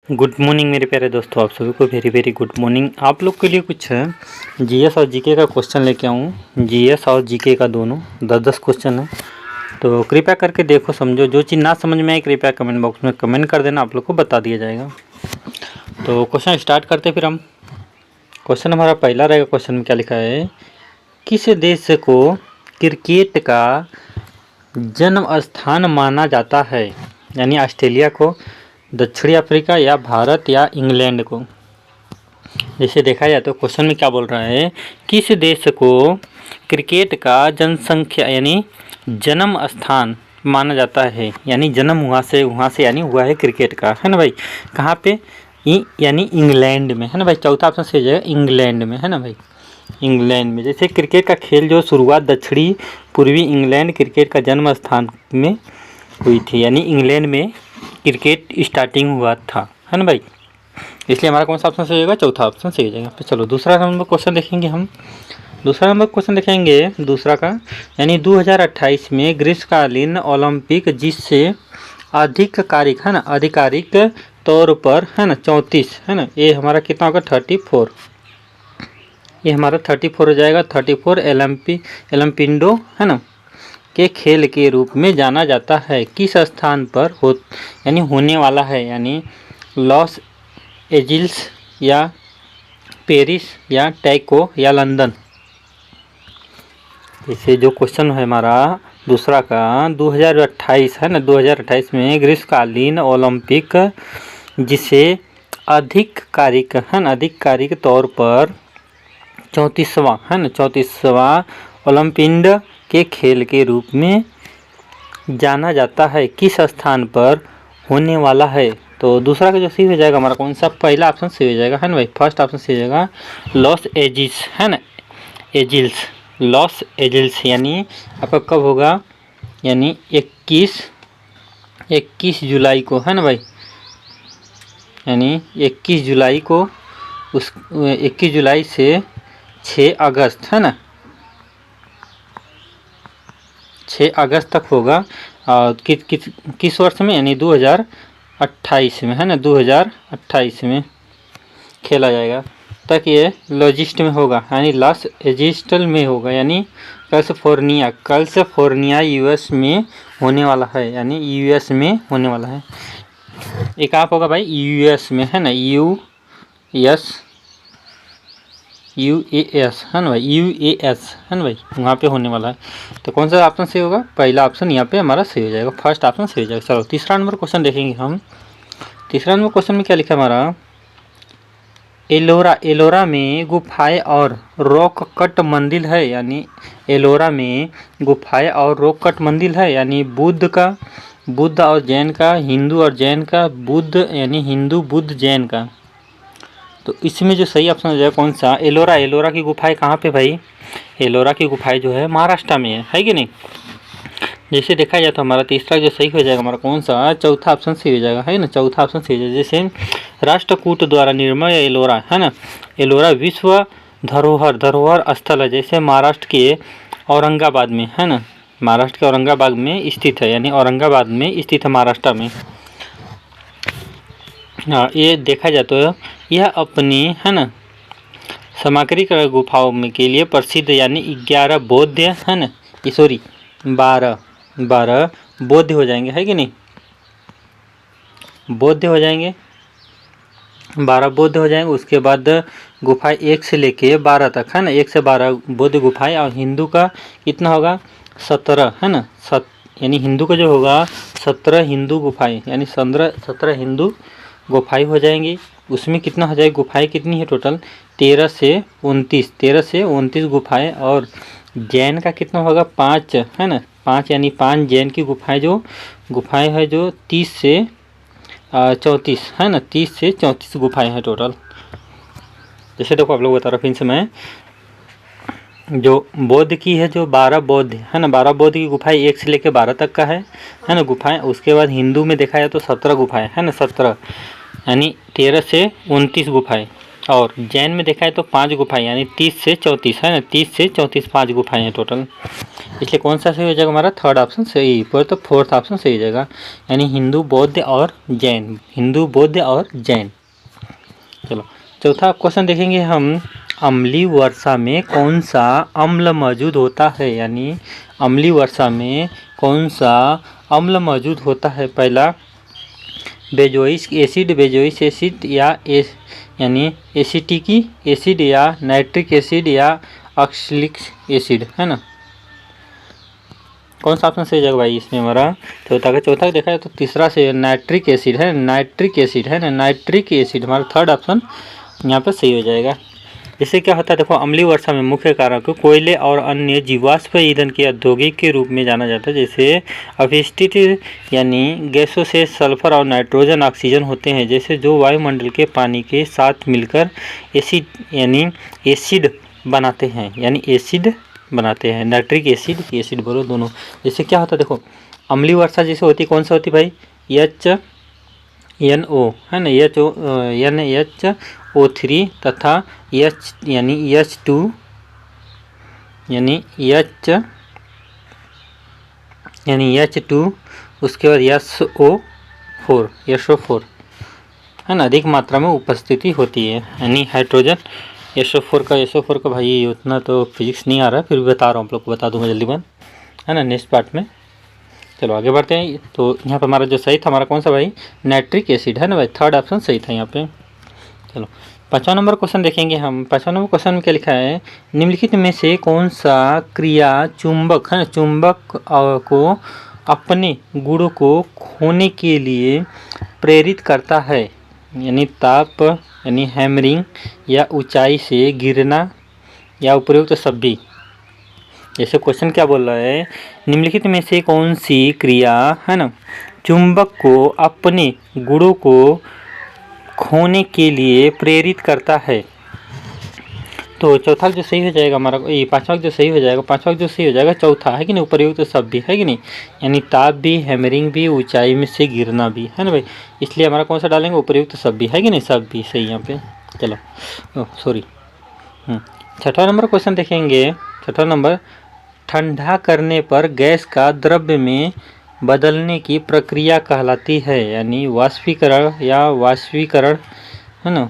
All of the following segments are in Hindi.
गुड मॉर्निंग मेरे प्यारे दोस्तों, आप सभी को वेरी वेरी गुड मॉर्निंग। आप लोग के लिए कुछ जीएस और जीके का क्वेश्चन लेके आऊँ। जीएस और जीके का दोनों 10-10 क्वेश्चन है, तो कृपया करके देखो समझो। जो चीज़ ना समझ में आए कृपया कमेंट बॉक्स में कमेंट कर देना, आप लोग को बता दिया जाएगा। तो क्वेश्चन स्टार्ट करते फिर हम। क्वेश्चन हमारा पहला रहेगा। क्वेश्चन में क्या लिखा है, किस देश को क्रिकेट का जन्म स्थान माना जाता है? यानी ऑस्ट्रेलिया को, दक्षिण अफ्रीका या भारत या इंग्लैंड को। जैसे देखा जाए तो क्वेश्चन में क्या बोल रहा है, किस देश को क्रिकेट का जनसंख्या यानी जन्म स्थान माना जाता है? यानी जन्म वहाँ से यानी हुआ है क्रिकेट का, है ना भाई। कहाँ पे? यानी इंग्लैंड में, है ना भाई। चौथा ऑप्शन सही है, इंग्लैंड में, है ना भाई। इंग्लैंड में। जैसे क्रिकेट का खेल जो शुरुआत दक्षिणी पूर्वी इंग्लैंड क्रिकेट का जन्म स्थान में हुई थी, यानी इंग्लैंड में क्रिकेट स्टार्टिंग हुआ था, है ना भाई। इसलिए हमारा कौन सा ऑप्शन सही होगा? चौथा ऑप्शन सही हो जाएगा। तो चलो दूसरा नंबर क्वेश्चन देखेंगे हम। दूसरा नंबर क्वेश्चन देखेंगे दूसरा का, यानी 2028 में ग्रीष्मकालीन ओलंपिक जिससे आधिकारिक, है ना, आधिकारिक तौर पर, है ना, 34, है ना, ये हमारा कितना होगा? 34। ये हमारा 34 हो जाएगा। 34 ओलंपिंडो, है ना, के खेल के रूप में जाना जाता है। किस स्थान पर यानी होने वाला है? यानी लॉस एंजिल्स या पेरिस या टोक्यो या लंदन। इसे जो क्वेश्चन है हमारा दूसरा का 2028, है ना, 2028 में ग्रीष्मकालीन ओलंपिक जिसे आधिकारिक, है ना, आधिकारिक तौर पर 34वां, है ना, 34वां ओलंपिंड के खेल के रूप में जाना जाता है, किस स्थान पर होने वाला है? तो दूसरा का जो सही हो जाएगा हमारा कौन सा? पहला ऑप्शन सही हो जाएगा, है ना भाई। फर्स्ट ऑप्शन सही हो जाएगा, लॉस एंजिल्स, है ना, एंजिल्स, लॉस एंजिल्स। यानी आपका कब होगा? यानी 21 जुलाई को, है ना भाई। यानी 21 जुलाई को, 21 जुलाई से 6 अगस्त, है ना, 6 अगस्त तक होगा। और किस वर्ष में? यानी 2028 में, है ना, 2028 में खेला जाएगा। तक ये लॉजिस्ट में होगा, यानी लॉस एंजिल्स में होगा, यानी कैलिफोर्निया यूएस में होने वाला है, यानी यूएस में होने वाला है। एक आप होगा भाई यूएस में, है ना, यूएस, है ना भाई, यूएस, है ना भाई, वहाँ पे होने वाला है। तो कौन सा ऑप्शन सही होगा? पहला ऑप्शन यहाँ पे हमारा सही हो जाएगा, फर्स्ट ऑप्शन सही हो जाएगा। चलो तीसरा नंबर क्वेश्चन देखेंगे हम। तीसरा नंबर क्वेश्चन में क्या लिखा है हमारा, एलोरा में गुफाएं और रॉक कट मंदिर है। यानी एलोरा में गुफाएं और रॉक कट मंदिर है, यानी बुद्ध और जैन का, हिंदू और जैन का, बुद्ध यानी हिंदू बुद्ध जैन का। तो इसमें जो सही ऑप्शन हो जाएगा कौन सा? एलोरा की गुफाएं कहाँ पे भाई? एलोरा की गुफाएं जो है महाराष्ट्र में है कि नहीं। जैसे देखा जाए तो हमारा तीसरा जो सही हो जाएगा हमारा कौन सा? चौथा ऑप्शन सही हो जाएगा, है ना, चौथा ऑप्शन सही हो जाएगा। जैसे राष्ट्रकूट द्वारा निर्मित एलोरा, है ना, एलोरा विश्व धरोहर स्थल है। जैसे महाराष्ट्र के औरंगाबाद में, है ना, महाराष्ट्र के औरंगाबाद में स्थित है, यानी औरंगाबाद में स्थित है महाराष्ट्र में। हाँ, ये देखा जाए तो यह अपनी, है ना, सामग्री गुफाओं में के लिए प्रसिद्ध, यानी 11 बौद्ध, है ना, सॉरी 12 बौद्ध हो जाएंगे, है कि नहीं, बौद्ध हो जाएंगे, 12 बौद्ध हो जाएंगे। उसके बाद गुफाएं 1 से लेके 12 तक, है ना, 1 से 12 बौद्ध गुफाएं। और हिंदू का कितना होगा? 17, है ना, यानी हिंदू का जो होगा 17 हिंदू गुफाएं, यानी 17 हिंदू गुफाएं हो जाएंगी। उसमें कितना हो जाएगी? गुफाएं कितनी है टोटल? 13 से 29 गुफाएं। और जैन का कितना होगा? 5, है ना, 5, यानी 5 जैन की गुफाएं है जो 30 से 34, है ना, 30 से 34 गुफाएं हैं टोटल। जैसे देखो आप लोग बता रहा हूँ फिर से मैं, जो बौद्ध की है जो 12 बौद्ध, है ना, 12 बौद्ध की गुफाएं 1 से लेकर 12 तक का है ना गुफाएं। उसके बाद हिंदू में देखा जाए तो 17 गुफाएं, है ना, 17 यानी 13 से 29 गुफाएं। और जैन में देखा है तो 5 गुफाएं, यानी 30 से 34 है ना, 30 से 34 5 गुफाएं हैं टोटल। इसलिए कौन सा सही हो जाएगा हमारा? थर्ड ऑप्शन सही, पर तो फोर्थ ऑप्शन सही हो जाएगा, यानी हिंदू बौद्ध और जैन, हिंदू बौद्ध और जैन। चलो चौथा क्वेश्चन देखेंगे हम, अम्लीय वर्षा में कौन सा अम्ल मौजूद होता है, यानी अम्लीय वर्षा में कौन सा अम्ल मौजूद होता है? पहला बेंजोइक एसिड या यानी एसिटिक एसिड या नाइट्रिक एसिड या ऑक्सैलिक एसिड, है ना। कौन सा ऑप्शन सही जाएगा भाई इसमें हमारा? चौथा देखा है तो तीसरा से नाइट्रिक एसिड है, नाइट्रिक एसिड है ना, नाइट्रिक एसिड हमारा थर्ड ऑप्शन यहाँ पर सही हो जाएगा। इससे क्या होता है देखो, अम्लीय वर्षा में मुख्य कारण को कोयले और अन्य जीवाश्म ईंधन के औद्योगिक के रूप में जाना जाता है, जैसे अपशिष्ट यानी गैसों से सल्फर और नाइट्रोजन ऑक्सीजन होते हैं, जैसे जो वायुमंडल के पानी के साथ मिलकर एसिड यानी एसिड बनाते हैं, यानी एसिड बनाते हैं, नाइट्रिक एसिड बोलो दोनों। जैसे क्या होता है देखो, अम्लीय वर्षा जैसे होती है, कौन सा होती है भाई? HNO है ना, NHO3 तथा H यानी H2 यानी H2, उसके बाद SO4 है ना, अधिक मात्रा में उपस्थिति होती है, यानी हाइड्रोजन SO4 का भाई उतना तो फिजिक्स नहीं आ रहा, फिर भी बता रहा हूँ, आप लोग को बता दूंगा जल्दी बन, है ना, नेक्स्ट पार्ट में। चलो आगे बढ़ते हैं। तो यहाँ पर हमारा जो सही था हमारा कौन सा भाई? नाइट्रिक एसिड है ना भाई, थर्ड ऑप्शन सही था यहाँ पे। चलो 5वां नंबर क्वेश्चन देखेंगे हम। 5वां नंबर क्वेश्चन में क्या लिखा है? निम्नलिखित में से कौन सा क्रिया चुंबक है ना, चुंबक को अपने गुणों को खोने के लिए प्रेरित करता है, यानी ताप यानी हैमरिंग या ऊंचाई से गिरना या उपयुक्त सभी। जैसे क्वेश्चन क्या बोल रहा है, निम्नलिखित में से कौन सी क्रिया है ना चुंबक को अपने गुणों को खोने के लिए प्रेरित करता है? तो चौथा जो सही हो जाएगा हमारा, ये पांचवा जो सही हो जाएगा चौथा, है कि नहीं, उपयुक्त सब भी, है कि नहीं, यानी ताप भी, हैमरिंग भी, ऊंचाई में से गिरना भी, है ना भाई। इसलिए हमारा कौन सा डालेंगे? उपयुक्त सब भी, है कि नहीं, सब भी सही यहाँ पे। चलो सॉरी 6वां नंबर क्वेश्चन देखेंगे। 6वां नंबर, ठंडा करने पर गैस का द्रव्य में बदलने की प्रक्रिया कहलाती है, यानी वाष्पीकरण है ना,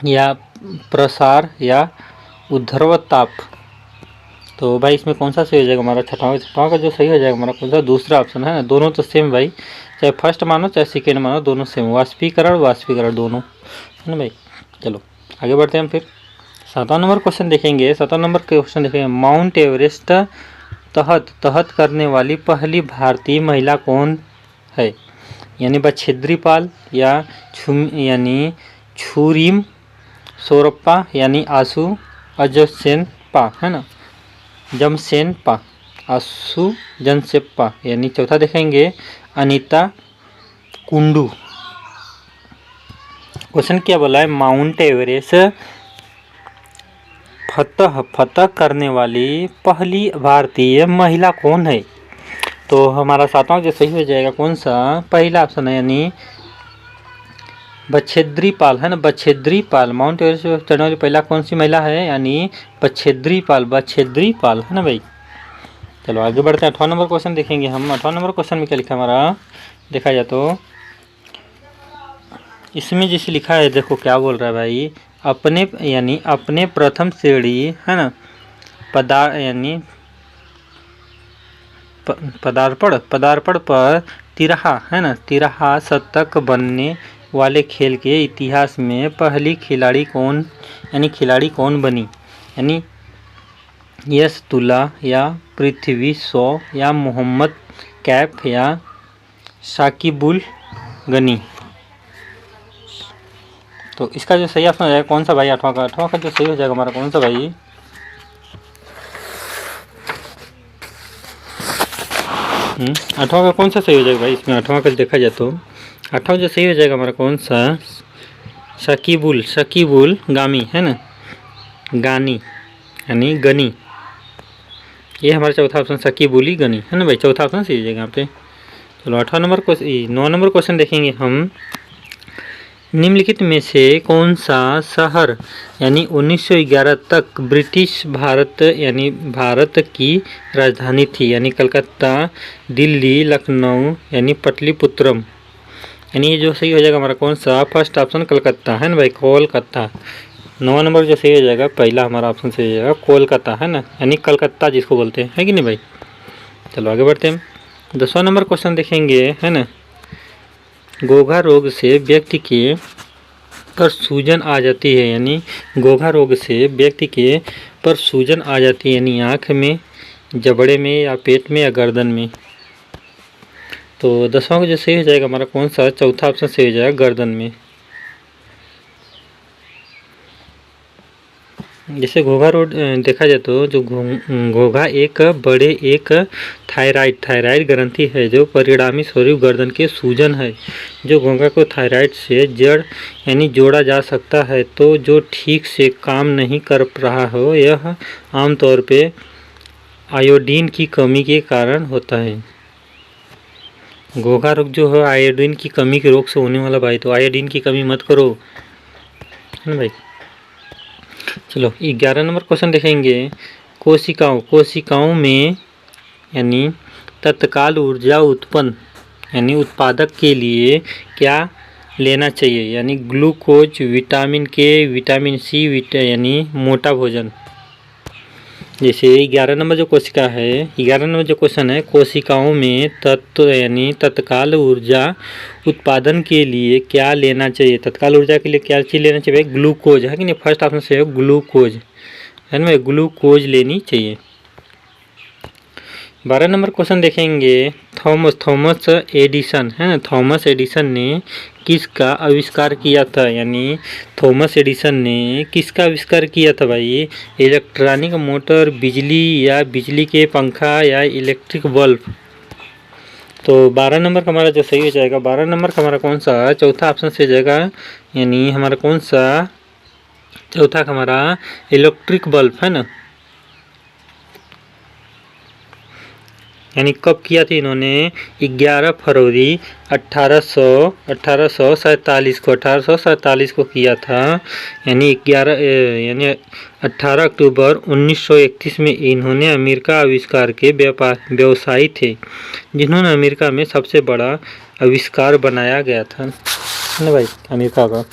या प्रसार या ऊर्ध्व ताप। तो भाई इसमें कौन सा सही हो जाएगा हमारा? छठवां का जो सही हो जाएगा हमारा कौन सा? दूसरा ऑप्शन है ना, दोनों तो सेम भाई, चाहे फर्स्ट मानो चाहे सेकेंड मानो, दोनों सेम, वाष्पीकरण दोनों, है ना भाई। चलो आगे बढ़ते हैं हम फिर 7वां नंबर क्वेश्चन देखेंगे। 7वां नंबर क्वेश्चन देखेंगे, माउंट एवरेस्ट तहत करने वाली पहली भारतीय महिला कौन है? यानी बछेद्री पाल या छुरीम सोरप्पा यानी आसू अजसेनपा, है ना, जमसेनपा, आसू जनसेप्पा, यानी चौथा देखेंगे अनीता कुंडू। क्वेश्चन क्या बोला है? माउंट एवरेस्ट फतह करने वाली पहली भारतीय महिला कौन है? तो हमारा 7वां जो सही हो जाएगा कौन सा? पहला ऑप्शन है, यानी बछेद्री पाल, है ना, बछेद्री पाल। माउंट एवरेस्ट चढ़ने वाली पहला कौन सी महिला है? यानी बछेद्री पाल, है ना भाई। चलो आगे बढ़ते हैं। 8वां नंबर क्वेश्चन देखेंगे हम। 8वां नंबर क्वेश्चन में क्या लिखा है हमारा? देखा जाए तो इसमें जैसे लिखा है, देखो क्या बोल रहा है भाई, अपने प्रथम श्रेणी है ना पदार्पण पर तिरहा है ना, तिरहा शतक बनने वाले खेल के इतिहास में पहली खिलाड़ी कौन बनी? यानी यश तुला या पृथ्वी शॉ या मोहम्मद कैफ या साकिबुल गनी। तो इसका जो सही ऑप्शन हो जाएगा कौन सा भाई? 8वां का जो सही हो जाएगा हमारा कौन सा भाई? 8वां का कौन सा सही हो जाएगा भाई? इसमें 8वां का देखा जाए तो 8वां जो सही हो जाएगा हमारा कौन सा? शकीबुल गामी, है ना, गानी यानी गनी। ये हमारा चौथा ऑप्शन शकीबुली गनी, है ना भाई, चौथा ऑप्शन सही हो जाएगा यहाँ पे। चलो 9वां नंबर क्वेश्चन देखेंगे हम। निम्नलिखित में से कौन सा शहर यानी 1911 तक ब्रिटिश भारत यानी भारत की राजधानी थी, यानी कलकत्ता, दिल्ली, लखनऊ यानी पटलिपुत्रम। यानी ये जो सही हो जाएगा हमारा कौन सा, फर्स्ट ऑप्शन कलकत्ता है ना भाई, कोलकाता। 9 नंबर जो सही हो जाएगा पहला हमारा ऑप्शन सही हो जाएगा कोलकाता है ना, यानी कलकत्ता जिसको बोलते हैं, है कि नहीं भाई। चलो आगे बढ़ते हैं। 10वां नंबर क्वेश्चन देखेंगे है ना। घोघा रोग से व्यक्ति के पर सूजन आ जाती है, यानी घोघा रोग से व्यक्ति के पर सूजन आ जाती है, यानी आँख में, जबड़े में या पेट में या गर्दन में। तो 10वां को जो सही हो जाएगा हमारा कौन सा, चौथा ऑप्शन सही हो जाएगा गर्दन में। जैसे घोघा रोग देखा जाए तो जो घोघा एक बड़े एक थायराइड ग्रंथि है जो परिणामी स्वरूप गर्दन के सूजन है। जो घोघा को थायराइड से जड़ यानी जोड़ा जा सकता है, तो जो ठीक से काम नहीं कर रहा हो, यह आमतौर पे आयोडीन की कमी के कारण होता है। घोघा रोग जो है आयोडीन की कमी के रोग से होने वाला भाई, तो आयोडीन की कमी मत करो है ना भाई। चलो 11 नंबर क्वेश्चन देखेंगे। कोशिकाओं में यानी तत्काल ऊर्जा उत्पन्न यानी उत्पादक के लिए क्या लेना चाहिए, यानी ग्लूकोज, विटामिन के, विटामिन सी, यानी मोटा भोजन। जैसे 11 नंबर जो कोशिका है, 11 नंबर जो क्वेश्चन है, कोशिकाओं में तत्व यानी तत्काल ऊर्जा उत्पादन के लिए क्या लेना चाहिए, तत्काल ऊर्जा के लिए क्या चीज़ लेना चाहिए, ग्लूकोज है कि नहीं, फर्स्ट ऑप्शन से ग्लूकोज है ना, ग्लूकोज लेनी चाहिए। 12 नंबर क्वेश्चन देखेंगे। थॉमस एडिसन है ना, थॉमस एडिसन ने किसका आविष्कार किया था, यानी थॉमस एडिसन ने किसका आविष्कार किया था भाई, इलेक्ट्रॉनिक मोटर, बिजली या बिजली के पंखा या इलेक्ट्रिक बल्ब। तो 12 नंबर का हमारा जो सही हो जाएगा, 12 नंबर का हमारा कौन सा, चौथा ऑप्शन से जाएगा, यानी हमारा कौन सा चौथा का हमारा इलेक्ट्रिक बल्ब है ना। यानी कब किया था इन्होंने, 11 फरवरी 1847 को किया था। यानी 18 अक्टूबर 1931 में इन्होंने अमेरिका आविष्कार के व्यवसायी थे, जिन्होंने अमेरिका में सबसे बड़ा आविष्कार बनाया गया था ना भाई, अमेरिका का।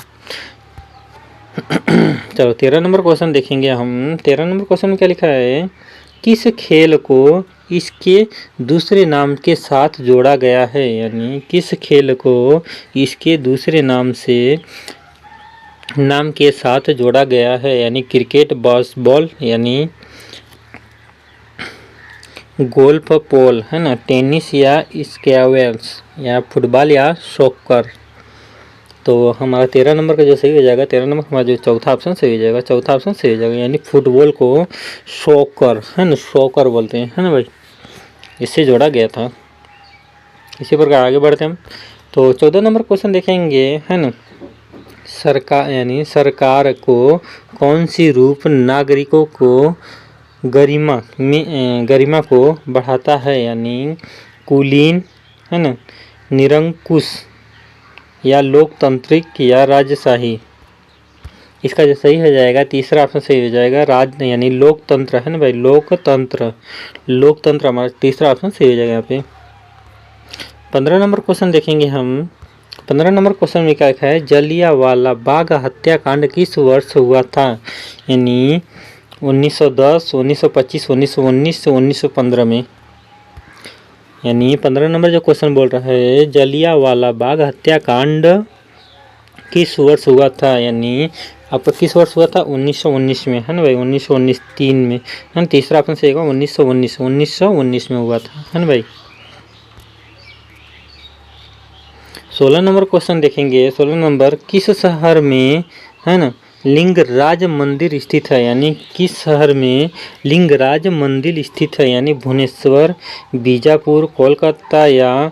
चलो 13 नंबर क्वेश्चन देखेंगे हम। 13 नंबर क्वेश्चन में क्या लिखा है, किस खेल को इसके दूसरे नाम के साथ जोड़ा गया है, यानी किस खेल को इसके दूसरे नाम के साथ जोड़ा गया है, यानी क्रिकेट, बास्केटबॉल यानी गोल्फ, पोल है ना, टेनिस या स्क्वैश या फुटबॉल या सॉकर। तो हमारा 13 नंबर का जो सही हो जाएगा, 13 नंबर हमारा जो चौथा ऑप्शन सही हो जाएगा, चौथा ऑप्शन सही हो जाएगा, यानी फुटबॉल को सॉकर है ना, सॉकर बोलते हैं है ना भाई, इससे जोड़ा गया था। इसी प्रकार आगे बढ़ते हैं हम। तो 14 नंबर क्वेश्चन देखेंगे है ना। सरकार को कौन सी रूप नागरिकों को गरिमा को बढ़ाता है, यानी कुलीन है ना, निरंकुश या लोकतांत्रिक या राजशाही। इसका जो सही हो जाएगा, तीसरा ऑप्शन सही हो जाएगा, यानी लोकतंत्र है ना भाई, लोकतंत्र हमारा तीसरा ऑप्शन सही हो जाएगा यहाँ पे। 15 नंबर क्वेश्चन देखेंगे हम। 15 नंबर क्वेश्चन में क्या लिखा है, जलियांवाला बाग हत्याकांड किस वर्ष हुआ था, यानी 1910, 1925, 1919, 1915 में। यानी 15 नंबर जो क्वेश्चन बोल रहा है, जलियांवाला बाग हत्याकांड किस वर्ष हुआ था, यानी आपका किस वर्ष हुआ था, 1919 में है ना भाई, 1919 3 में है ना, तीसरा ऑप्शन सही होगा 1919 में हुआ था है ना भाई। 16 नंबर क्वेश्चन देखेंगे। 16 नंबर, किस शहर में है ना लिंगराज मंदिर स्थित है, यानी किस शहर में लिंगराज मंदिर स्थित है, यानी भुवनेश्वर, बीजापुर, कोलकाता या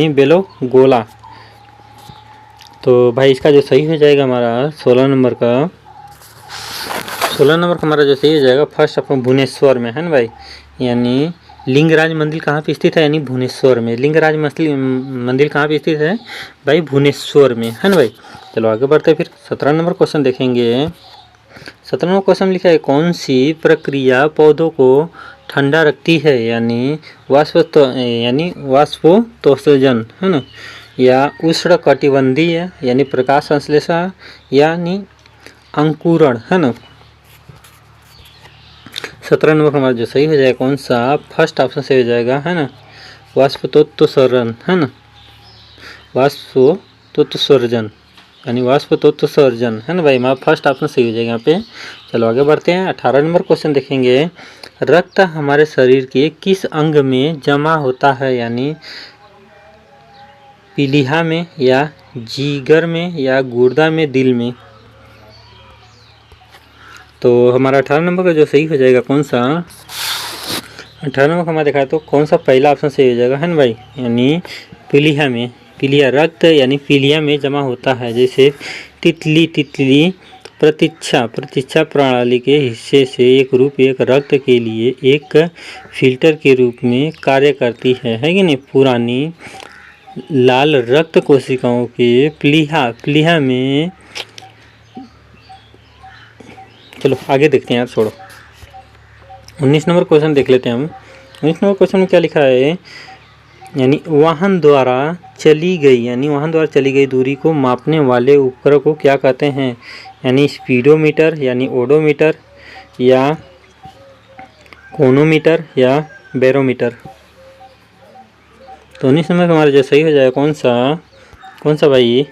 बेलोगोला। तो भाई इसका जो सही हो जाएगा हमारा 16 नंबर का हमारा जो सही हो जाएगा, फर्स्ट ऑप्शन भुवनेश्वर में है ना भाई, यानी लिंगराज मंदिर कहाँ पे स्थित है, यानी भुवनेश्वर में। लिंगराज मंदिर कहाँ पे स्थित है भाई, भुवनेश्वर में, है ना भाई। चलो आगे बढ़ते हैं, फिर 17 नंबर क्वेश्चन देखेंगे। 17 नंबर क्वेश्चन लिखा है, कौन सी प्रक्रिया पौधों को ठंडा रखती है, यानी वाष्पोत्सर्जन, है ना, या उष्णकटिबंधीय यानी प्रकाश संश्लेषण, यानी अंकुरण, है ना। 17 नंबर हमारा जो सही हो जाएगा कौन सा, फर्स्ट ऑप्शन से हो जाएगा, है ना, वाष्पोत्सर्जन, है ना, वाष्पोत्सर्जन यानी वाष्पोत्सर्जन, है ना भाई। हमारा फर्स्ट ऑप्शन सही हो जाएगा यहाँ पे। चलो आगे बढ़ते हैं, 18 नंबर क्वेश्चन देखेंगे। रक्त हमारे शरीर के किस अंग में जमा होता है, यानी पीलिया में, या जिगर में, या गुर्दा में, दिल में। तो हमारा 18 नंबर का जो सही हो जाएगा कौन सा, 18 नंबर का हमारा देखा तो कौन सा पहला ऑप्शन सही हो जाएगा, है ना भाई, यानी पीलिया में। पीलिया रक्त यानी पीलिया में जमा होता है। जैसे तितली प्रतीक्षा प्रणाली के हिस्से से एक रक्त के लिए एक फिल्टर के रूप में कार्य करती है कि नहीं। पुरानी लाल रक्त कोशिकाओं के प्लीहा में, चलो आगे देखते हैं यार, छोड़ो। 19 नंबर क्वेश्चन देख लेते हैं हम। 19 नंबर क्वेश्चन में क्या लिखा है, यानी वाहन द्वारा चली गई दूरी को मापने वाले उपकरण को क्या कहते हैं, यानी स्पीडोमीटर, यानी ओडोमीटर, या कोनोमीटर, या बैरोमीटर। तो 19 नंबर हमारा जो सही हो जाएगा कौन सा भाई,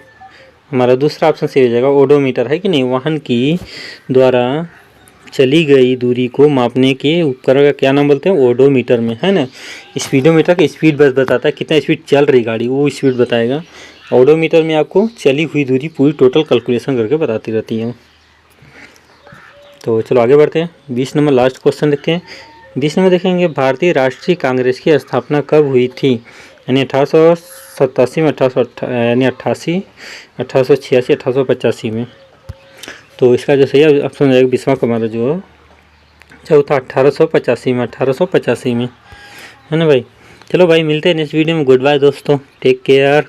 हमारा दूसरा ऑप्शन सही हो जाएगा, ओडोमीटर, है कि नहीं। वाहन की द्वारा चली गई दूरी को मापने के उपकरण का क्या नाम बोलते हैं, ओडोमीटर में, है ना। स्पीडोमीटर का स्पीड बस बताता है कितना स्पीड चल रही गाड़ी, वो स्पीड बताएगा। ओडोमीटर में आपको चली हुई दूरी पूरी टोटल कैलकुलेशन करके बताती रहती है। तो चलो आगे बढ़ते हैं, 20 नंबर लास्ट क्वेश्चन देखते हैं। 20 नंबर देखेंगे, भारतीय राष्ट्रीय कांग्रेस की स्थापना कब हुई थी, यानी 1887 में, 1888, 1886, 1885 में। तो इसका जो सही ऑप्शन हो जाएगा 20वां हमारा जो चौथा 1885 में, है ना भाई। चलो भाई मिलते हैं नेक्स्ट वीडियो में। गुड बाय दोस्तों, टेक केयर।